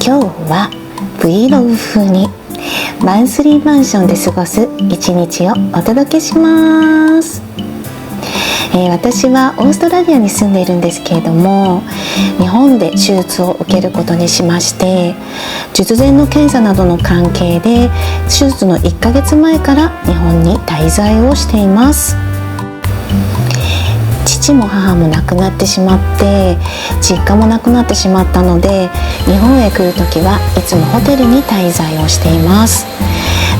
今日は Vlog 風にマンスリーマンションで過ごす一日をお届けします。私はオーストラリアに住んでいるんですけれども、日本で手術を受けることにしまして、術前の検査などの関係で手術の1ヶ月前から日本に滞在をしています。父も母も亡くなってしまって、実家もなくなってしまったので、日本へ来るときはいつもホテルに滞在をしています。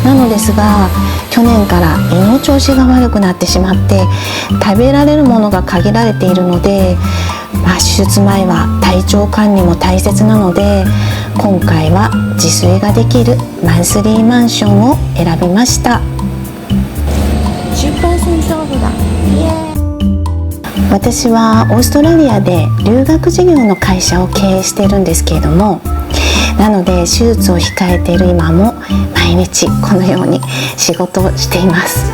なのですが、去年から胃の調子が悪くなってしまって、食べられるものが限られているので、手術前は体調管理も大切なので、今回は自炊ができるマンスリーマンションを選びました。 10% オフだ。イエーイ。私はオーストラリアで留学事業の会社を経営しているんですけれども、なので手術を控えている今も毎日このように仕事をしています。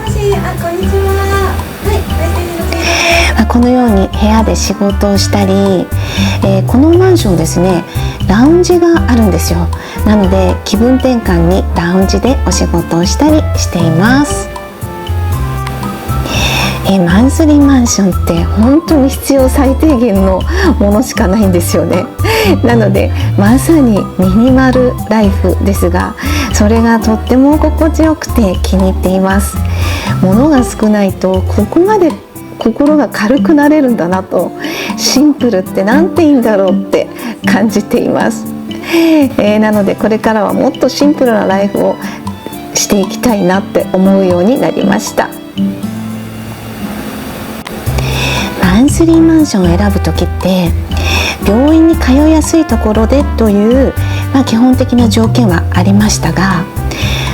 このように部屋で仕事をしたり、このマンションですね、ラウンジがあるんですよ。なので気分転換にラウンジでお仕事をしたりしています。マンスリーマンションって本当に必要最低限のものしかないんですよね。なのでまさにミニマルライフですが、それがとっても心地よくて気に入っています。物が少ないとここまで心が軽くなれるんだなと、シンプルってなんていいんだろうって感じています。なのでこれからはもっとシンプルなライフをしていきたいなって思うようになりました。マンスリーマンションを選ぶときって、病院に通いやすいところでという、基本的な条件はありましたが、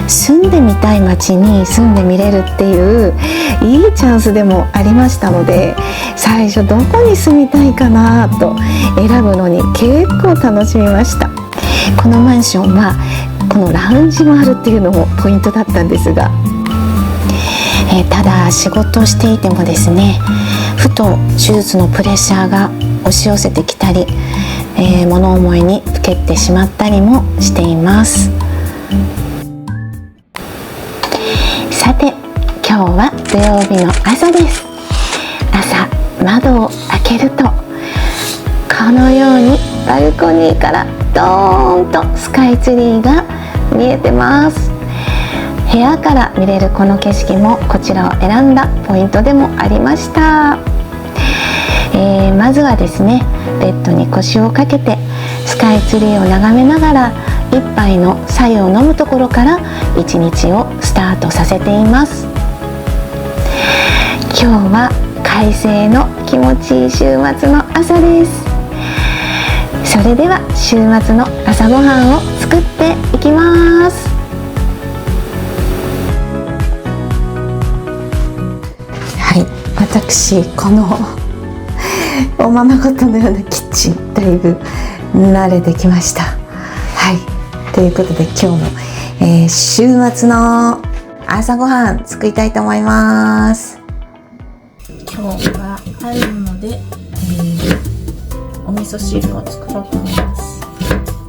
住んでみたい街に住んでみれるっていういいチャンスでもありましたので、最初どこに住みたいかなと選ぶのに結構楽しみました。このマンションはこのラウンジもあるっていうのもポイントだったんですが、ただ仕事をしていてもですね、ふと手術のプレッシャーが押し寄せてきたり、物思いにふけってしまったりもしています。さて、今日は土曜日の朝です。朝窓を開けると、このようにバルコニーからドーンとスカイツリーが見えてます。部屋から見れるこの景色もこちらを選んだポイントでもありました。まずはですね、ベッドに腰をかけてスカイツリーを眺めながら一杯の白湯を飲むところから一日をスタートさせています。今日は快晴の気持ちいい週末の朝です。それでは週末の朝ごはんを作っていきます。はい、私このおままごとのようなキッチン、だいぶ慣れてきました。はい、ということで今日も、週末の朝ごはん作りたいと思います。今日はあるので、お味噌汁を作ろうと思います。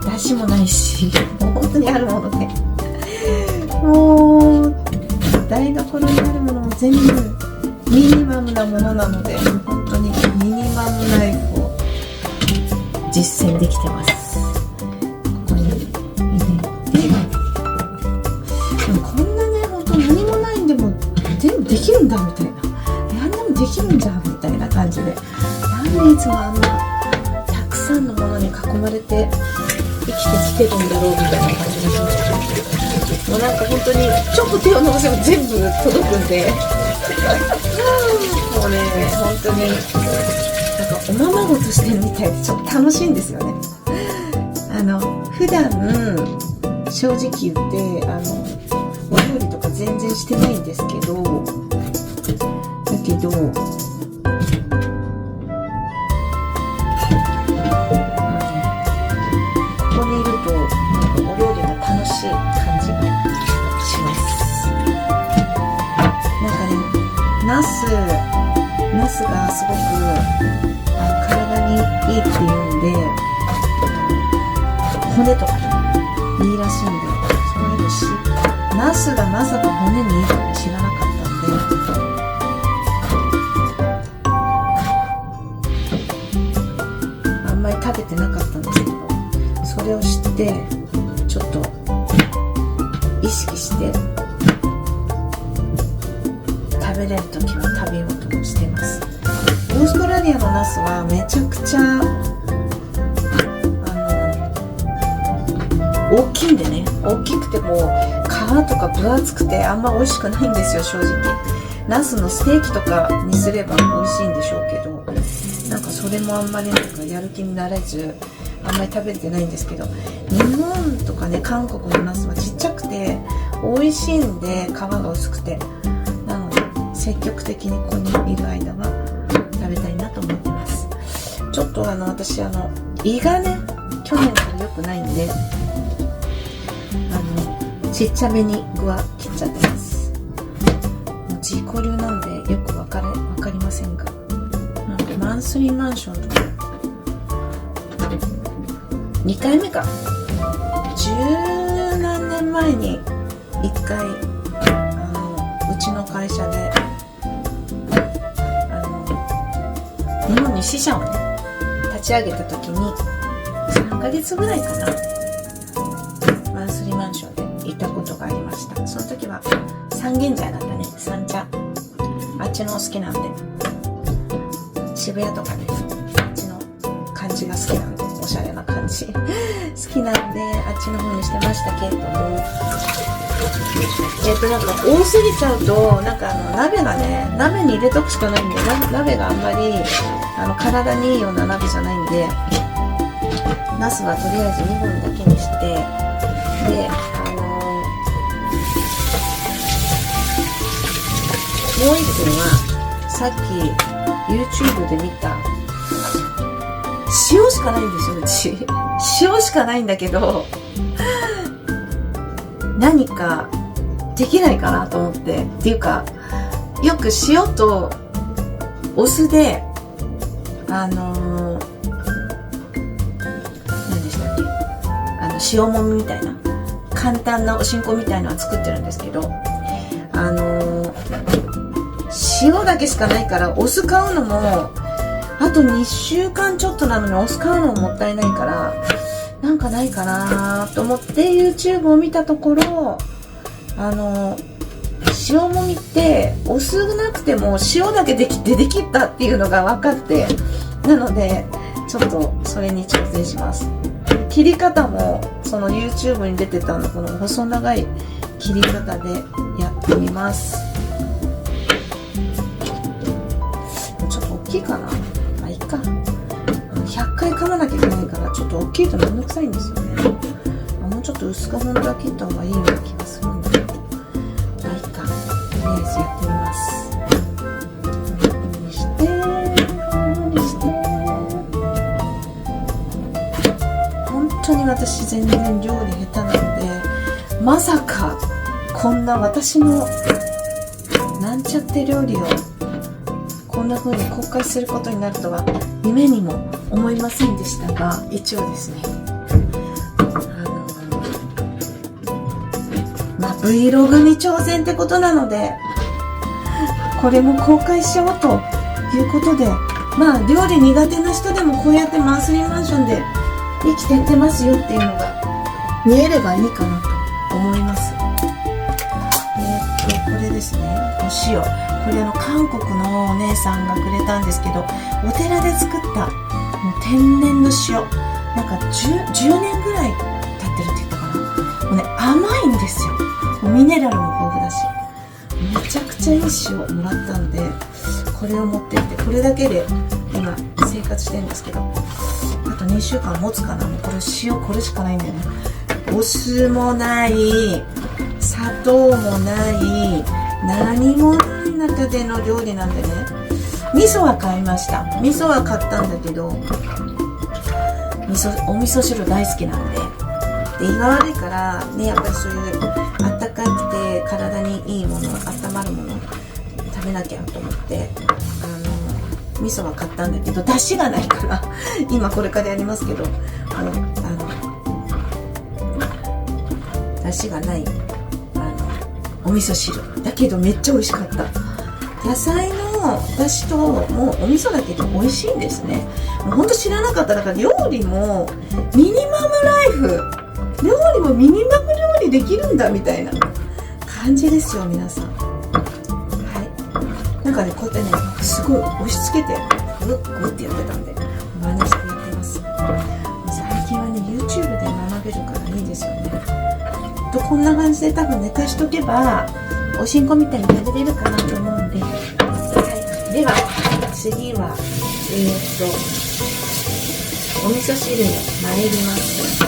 だしもないし、もう本当にあるもので、もう台所にあるものも全部ミニマムなものなので、本当にミニマムライフを実践できてます。ここに入れて、でもこんなね、本当何もないんでも全部できるんだみたいな、何でもできるんじゃんみたいな感じで、なんでいつもあんなたくさんのものに囲まれて生きてきてるんだろうみたいな感じがしました。もうなんか本当にちょっと手を伸ばせば全部届くんでもうね、本当になんかおままごとしてるみたいでちょっと楽しいんですよね。普段正直言ってお料理とか全然してないんですけど、だけどここにいるとなんかお料理が楽しい感じがします。なんかね、ナスがすごく体にいいっていうんで、骨とかねいいらしいんで、そういうのナスがまさか骨にいいって知らなかったんで、あんまり食べてなかったんですけど、それを知ってちょっと意識して食べれるときは食べようとしてます。オーストラリアのナスはめちゃくちゃ大きいんでね、大きくてもう皮とか分厚くてあんま美味しくないんですよ、正直。ナスのステーキとかにすれば美味しいんでしょうけど、なんかそれもあんまりなんかやる気になれず、あんまり食べれてないんですけど、日本とかね、韓国のナスはちっちゃくて美味しいんで、皮が薄くて、なので積極的にここにいる間は食べたいなと思ってます。ちょっと私胃がね、去年から良くないんで、ちっちゃめに具は切っちゃってます。自己流なんでよくわかりませんが、なんかマンスリーマンションとか2回目か、十何年前に1回うちの会社で日本に支社をね立ち上げた時に3ヶ月ぐらいかな、マンスリーマンションで行ったことがありました。その時は三軒茶屋だったね、三茶、あっちの好きなんで、渋谷とかね、あっちの感じが好きなんで、おしゃれな感じ好きなんで、あっちの方にしてましたけれども、なんか多すぎちゃうと、なんか鍋がね、鍋に入れとくしかないんで、鍋があんまり体にいいような鍋じゃないんで、ナスはとりあえず2本だけにして、でもう一本はさっき YouTube で見た塩しかないんですよ、うち塩しかないんだけど、何かできないかなと思って、っていうかよく塩とお酢で何でしたっけ、塩もみみたいな簡単なおしんこみたいなのは作ってるんですけど、塩だけしかないからお酢買うのもあと2週間ちょっとなのにお酢買うのももったいないから、なんかないかなと思って YouTube を見たところ、塩もみってお酢なくても塩だけできたっていうのが分かって、なのでちょっとそれに挑戦します。切り方もその YouTube に出てたこの細長い切り方でやってみます。ちょっと大きいかな、まあいいか、100回噛まなきゃいけないからちょっと大きいとめんどくさいんですよね。もうちょっと薄く本当は切った方がいいような気がするんだけど、まあいいか、とりあえずやってみます。本当に私全然料理下手なので、まさかこんな私のなんちゃって料理をこんな風に公開することになるとは夢にも思いませんでしたが、一応ですね、まあ Vlog に挑戦ってことなので、これも公開しようということで、まあ料理苦手な人でもこうやってマンスリーマンションで生きてってますよっていうのが見えればいいかなと思います。これですね、お塩、これ韓国のお姉さんがくれたんですけど、お寺で作ったもう天然の塩、なんか 10年ぐらい経ってるって言ったかな、もうね甘いんですよ、もうミネラルも豊富だし、めちゃくちゃいい塩もらったんで、これを持ってって、これだけで今生活してるんですけど、あと2週間持つかな。もうこれ塩これしかないんだよね。お酢もない、砂糖もない、何もない中での料理なんでね。味噌は買いました。味噌は買ったんだけど、お味噌汁大好きなんで、胃が悪いからね、やっぱりそういうあったかくて体にいいもの、温まるもの食べなきゃと思って味噌は買ったんだけど、出汁がないから今これからやりますけど、出汁がないお味噌汁だけどめっちゃ美味しかった。野菜の出汁ともうお味噌だけで美味しいんですね。もうほんと知らなかった。だから料理もミニマムライフ、料理もミニマム料理できるんだみたいな感じですよ皆さん。はい、なんかねこうやってねすごい押し付けてグッグッってやってたんで真似してやってます。最近はね YouTube で学べるからいいですよね。とこんな感じで多分寝かしとけばおしんこみたいに食べれるかなと思うんで、はい、では次はお味噌汁に参ります。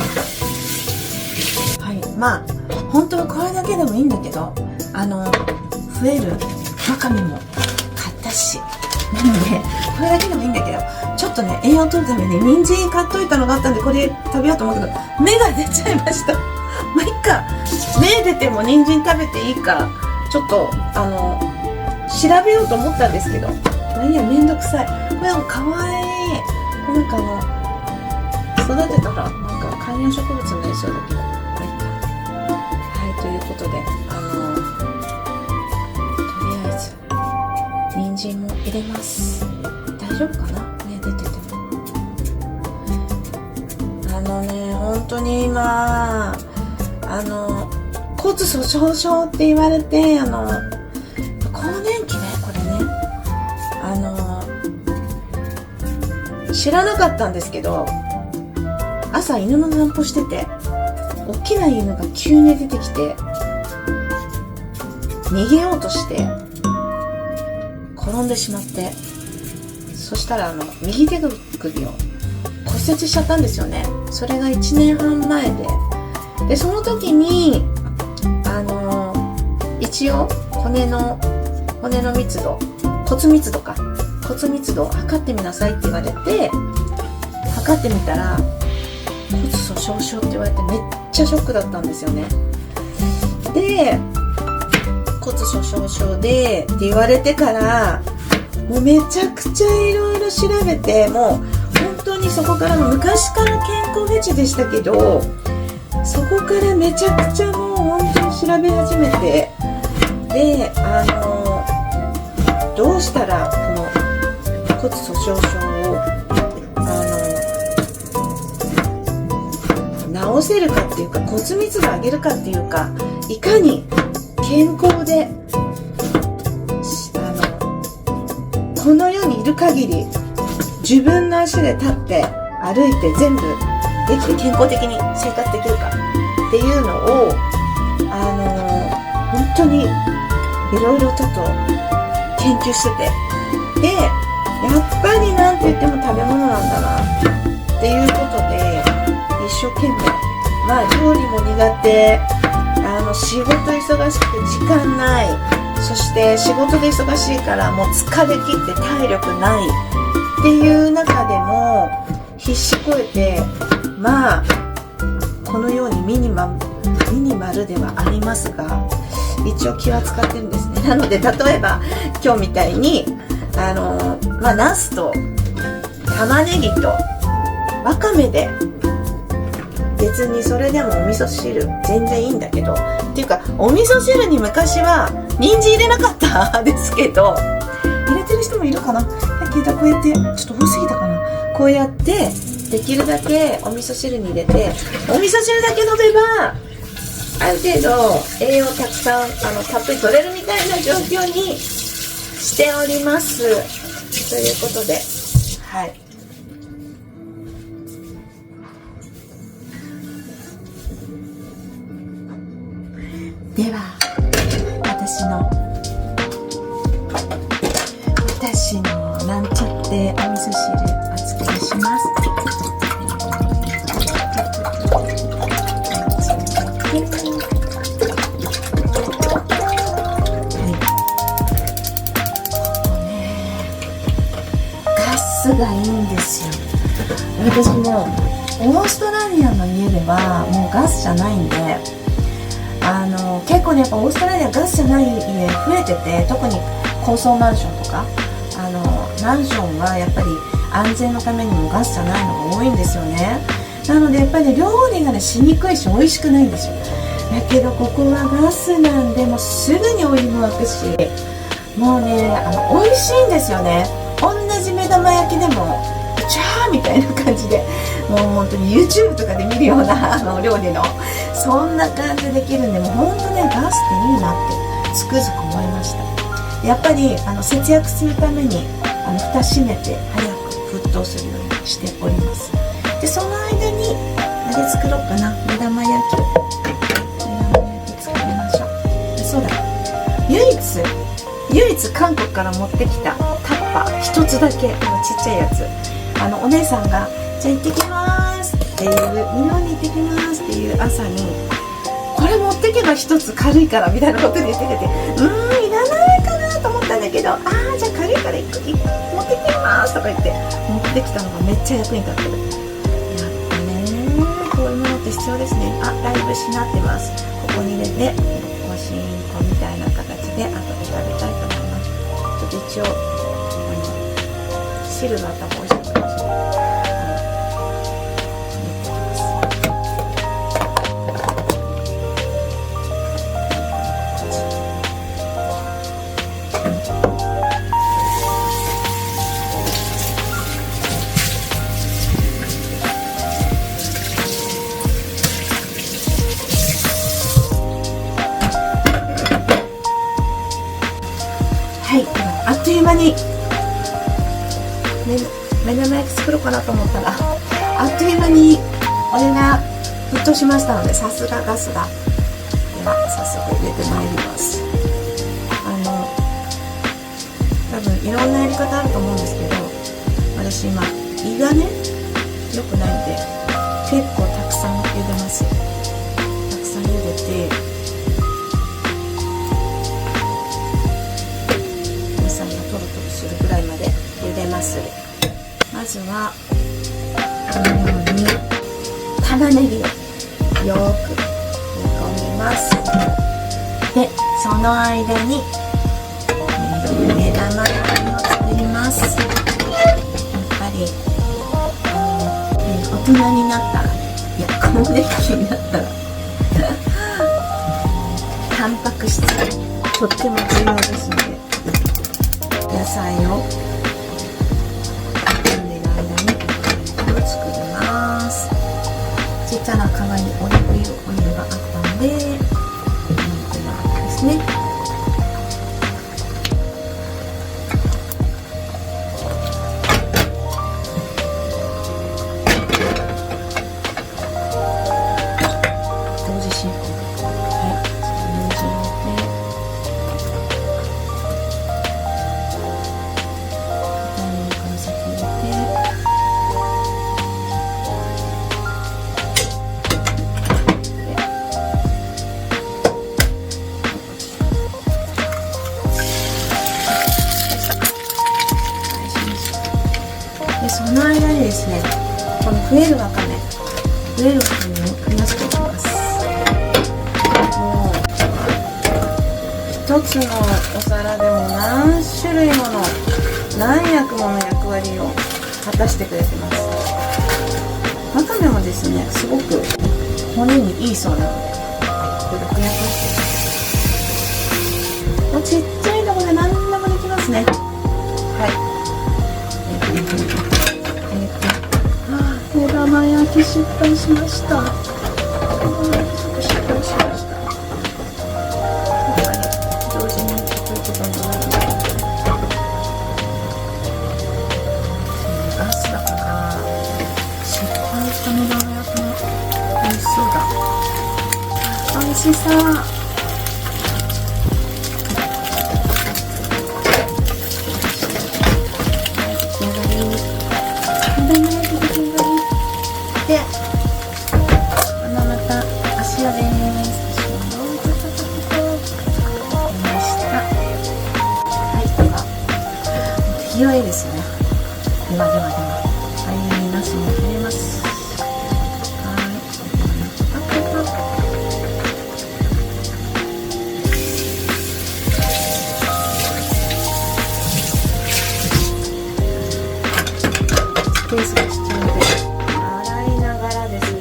はい、まあ本当はこれだけでもいいんだけど増えるわかめも買ったし、なのでこれだけでもいいんだけど、ちょっとね栄養取るために人参買っといたのがあったんでこれ食べようと思ったけど芽が出ちゃいました。まあいっか、芽出ても人参食べていいかちょっと調べようと思ったんですけど、まあいいや、めんどくさい。これもかわいい。なんか育てたらなんか観葉植物になりそうだけど、まあいいか。はい、ということでとりあえず人参も入れます。大丈夫かな、芽出てても。本当に今骨粗しょう症って言われて更年期ね、これね知らなかったんですけど、朝犬の散歩してて大きな犬が急に出てきて逃げようとして転んでしまって、そしたら右手首を骨折しちゃったんですよね。それが1年半前で、その時に一応骨の密度、骨密度を測ってみなさいって言われて測ってみたら骨粗しょう症って言われてめっちゃショックだったんですよね。で骨粗しょう症でって言われてからもうめちゃくちゃいろいろ調べて、もう本当にそこからも昔から健康フェチでしたけど、そこからめちゃくちゃもう本当に調べ始めて、でどうしたらこの骨粗しょう症を治せるかっていうか、骨密度を上げるかっていうか、いかに健康でこの世にいる限り自分の足で立って歩いて全部できて健康的に生活できるかっていうのを本当にいろいろちょっと研究してて、でやっぱりなんて言っても食べ物なんだなっていうことで一生懸命、まあ料理も苦手、仕事忙しくて時間ない、そして仕事で忙しいからもう疲れ切って体力ないっていう中でも必死こいて、まあこのようにミニマルではありますが一応気は使ってるんですね。なので例えば今日みたいにナスと玉ねぎとわかめで別にそれでもお味噌汁全然いいんだけど、っていうかお味噌汁に昔は人参入れなかったですけど、入れてる人もいるかな。だけどこうやってちょっと多すぎたかな。こうやってできるだけお味噌汁に入れて、お味噌汁だけ飲めばある程度栄養たくさんたっぷり取れるみたいな状況にしております。ということで、はい。では私のなんちゃってお味噌汁お作りします。ガスがいいんですよ。私もオーストラリアの家ではもうガスじゃないんで、結構ねやっぱオーストラリアガスじゃない家増えてて、特に高層マンションとかマンションはやっぱり安全のためにもガスじゃないのが多いんですよね。なのでやっぱり、ね、料理がねしにくいし美味しくないんですよ。だけどここはガスなんでもうすぐにお湯も沸くし、もうね美味しいんですよね。同じ目玉焼きでもチャーみたいな感じで、もう本当に YouTube とかで見るようなお料理のそんな感じでできるんで、もう本当ねガスっていいなってつくづく思いました。やっぱり節約するために蓋閉めて早く沸騰するようにしております。でその間にあれ作ろうかな、目玉焼き作りましょう。でそうだ、唯一韓国から持ってきたタッパー一つだけ、ちっちゃいやつ、お姉さんがじゃあ行ってきますっていう、日本に行ってきますっていう朝に、これ持ってけば一つ軽いからみたいなことで言ってて、いらないかなと思ったんだけど、じゃあ軽いから持ってきますとか言って持ってきたのがめっちゃ役に立ってる。やっぱね、こういうものって必要ですね。だいぶしなってます。ここに入れておしんこみたいな形で後で食べたいと思います。ちょっと一応汁があった方が美味しいかもしれない。はい、あっという間に目玉焼き作ろうかなと思ったら、あっという間にお湯が沸騰しましたので、さすがガスだ。では早速入れてまいります。多分いろんなやり方あると思うんですけど、私今胃がね良くないんで結構たくさん茹でます。たくさん茹でて野菜がトロトロするぐらいまで茹でます。まずはこのように玉ねぎをよく煮込みます。でその間に目玉焼きを作ります。やっぱり大人になったら、更年期になったらタンパク質とっても重要ですので、野菜を煮込んでいる間にこれを作ります。ちっちゃな皮にオリーブオイルがあったので、これですね。同時進行。はい、人参を入れて、豚肉の先入れて、でその間にですね、この増えるわかめを増やしていきます。もう一つのお皿でも何種類もの何役もの役割を果たしてくれてます。わかめもですね、すごく骨にいいそうなので、これ6役もうちっちゃいところで何でもできますね。はい。目玉焼き失敗しました。やっぱり同時にこういうことになるので、ガスだから失敗した目玉焼きも美味しそうだ。美味しそう。で、このまた足をです。足をもうちょっと入れました。はい、では手際いいですよね。では早めにナスも入れます。はい、パクパク。スペースがちっちゃいので洗いながらですね。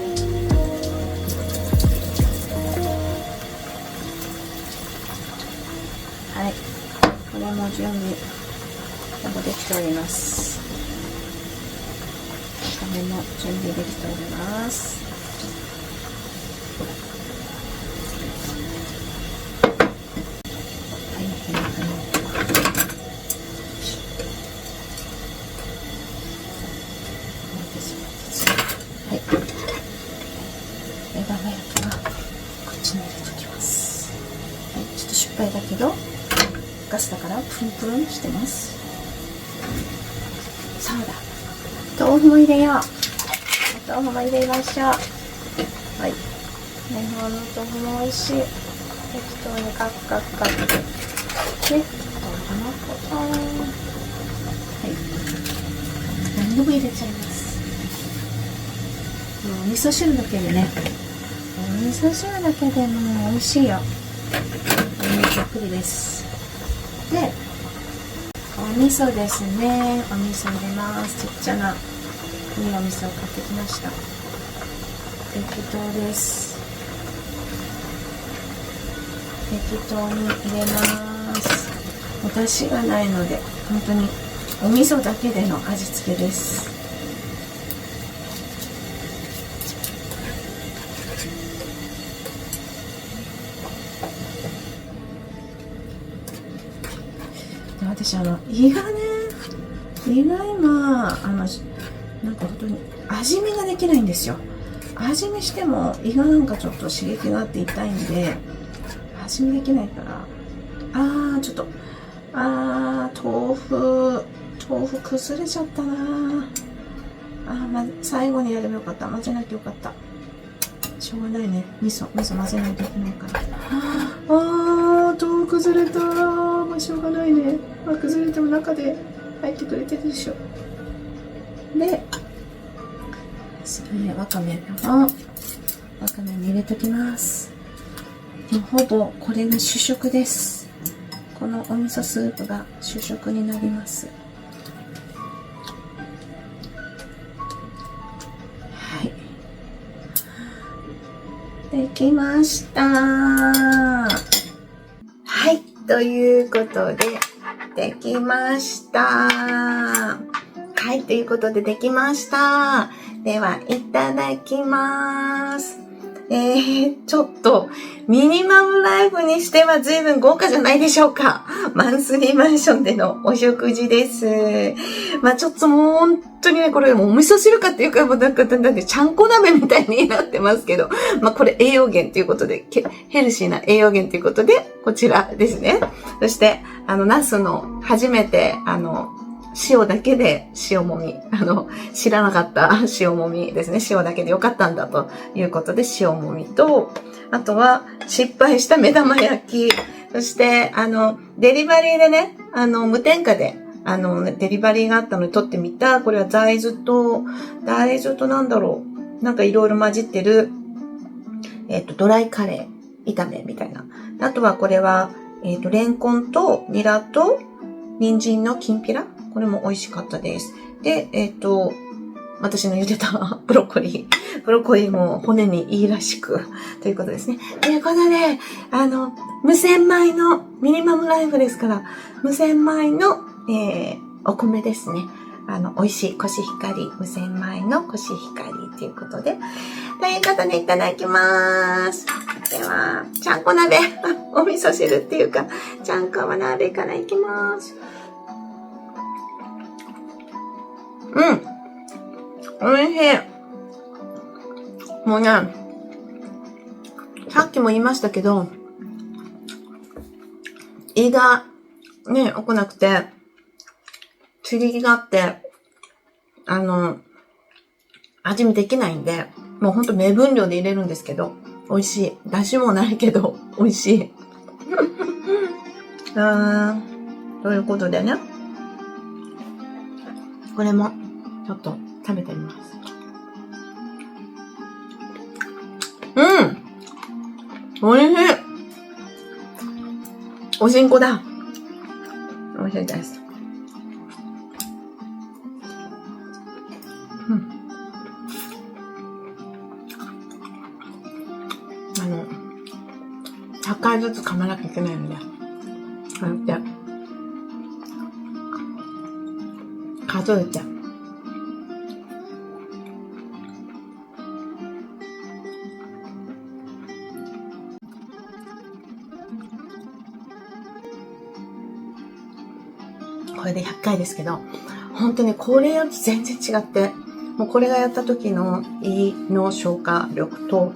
準備ができております。わかめも準備できております。目玉焼きはこっちに入れておきます。はい、ちょっと失敗だけどガスだからプルンプルンしてます。そうだ、豆腐も入れよう。豆腐も入れましょう。はい、日本の豆腐も美味しい。適当にカッカッカッで、豆腐のポトン。はい、何でも入れちゃいます。お味噌汁だけでね、お味噌汁だけでもう美味しいよ。たっぷりです。で、お味噌ですね。お味噌入れます。ちっちゃな、いいお味噌を買ってきました。適当です。適当に入れます。お出汁がないので、本当にお味噌だけでの味付けです。私胃が今なんか本当に味見ができないんですよ。味見しても胃がなんかちょっと刺激があって痛いんで味見できないから、ちょっと豆腐崩れちゃったな。最後にやればよかった。混ぜなきゃよかった。しょうがないね。味噌混ぜないといけないから。豆腐崩れた。しょうがないね。崩れても中で入ってくれてるでしょ。で、わかめに入れときます。もうほぼこれが主食です。このお味噌スープが主食になります。はい。できました。はい。ということで、できました。はい。ということでできました。では、いただきます。ちょっと、ミニマムライフにしては随分豪華じゃないでしょうか。マンスリーマンションでのお食事です。ちょっともう本当にね、これもうお味噌汁かっていうか、なんかちゃんこ鍋みたいになってますけど、これ栄養源ということで、ヘルシーな栄養源ということで、こちらですね。そして、ナスの初めて、塩だけで塩もみ。知らなかった塩もみですね。塩だけでよかったんだということで塩もみと、あとは失敗した目玉焼き。そして、デリバリーでね、無添加で、デリバリーがあったので撮ってみた。これは大豆となんだろう。なんかいろいろ混じってる、ドライカレー炒めみたいな。あとはこれは、レンコンとニラと人参のきんぴら。これも美味しかったです。で、私の茹でたブロッコリーも骨にいいらしく、ということですね。ということで、無洗米のミニマムライフですから、無洗米の、お米ですね。美味しいコシヒカリ、無洗米のコシヒカリということで、ということでいただきます。では、ちゃんこ鍋、お味噌汁っていうか、ちゃんこ鍋からいきます。おいしい。もうね、さっきも言いましたけど、胃がね、良くなくて、刺激があって、味見できないんで、もうほんと目分量で入れるんですけど、美味しい。出汁もないけど、美味しい。ということでね、これも、ちょっと食べてみます。おいしい。おしんこだ。おいしいです。100回ずつ噛まなきゃいけないので、こうやって、数えちゃう。これで100回ですけど、本当にこれやると全然違って、もうこれがやった時の胃の消化力と、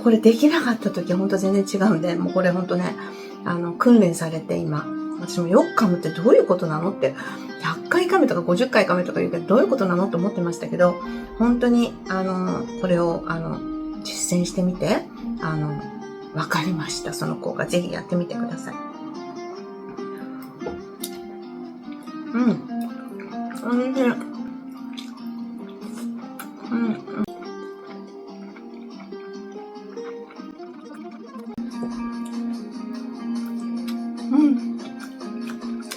これできなかった時は本当全然違うんで、もうこれ本当ね、訓練されて今、私もよく噛むってどういうことなのって、100回噛むとか50回噛むとか言うけど、どういうことなのって思ってましたけど、本当に、これを、実践してみて、わかりました。その効果、ぜひやってみてください。おいしい。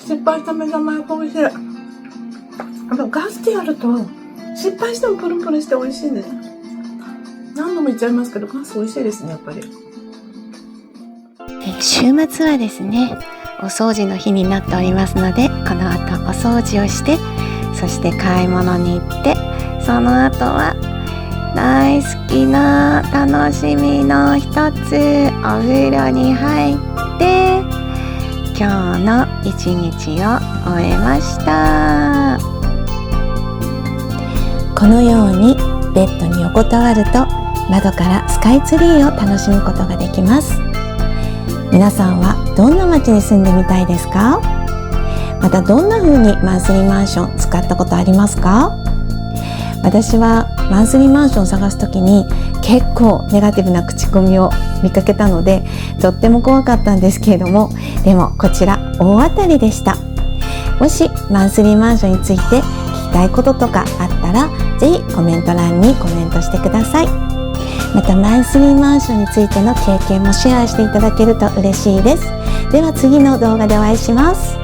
失敗した目玉焼き美味しい。ガスでやると失敗してもプルプルして美味しいんです。何度も言っちゃいますけど、ガス美味しいですね、やっぱり。週末はですね、お掃除の日になっておりますので、この後お掃除をして、そして買い物に行って、その後は大好きな楽しみの一つ、お風呂に入って今日の一日を終えました。このようにベッドに横たわると窓からスカイツリーを楽しむことができます。皆さんはどんな街に住んでみたいですか？またどんな風にマンスリーマンション使ったことありますか？私はマンスリーマンションを探すときに結構ネガティブな口コミを見かけたので、とっても怖かったんですけれども、でもこちら大当たりでした。もしマンスリーマンションについて聞きたいこととかあったら、ぜひコメント欄にコメントしてください。またマンスリーマンションについての経験もシェアしていただけると嬉しいです。では次の動画でお会いします。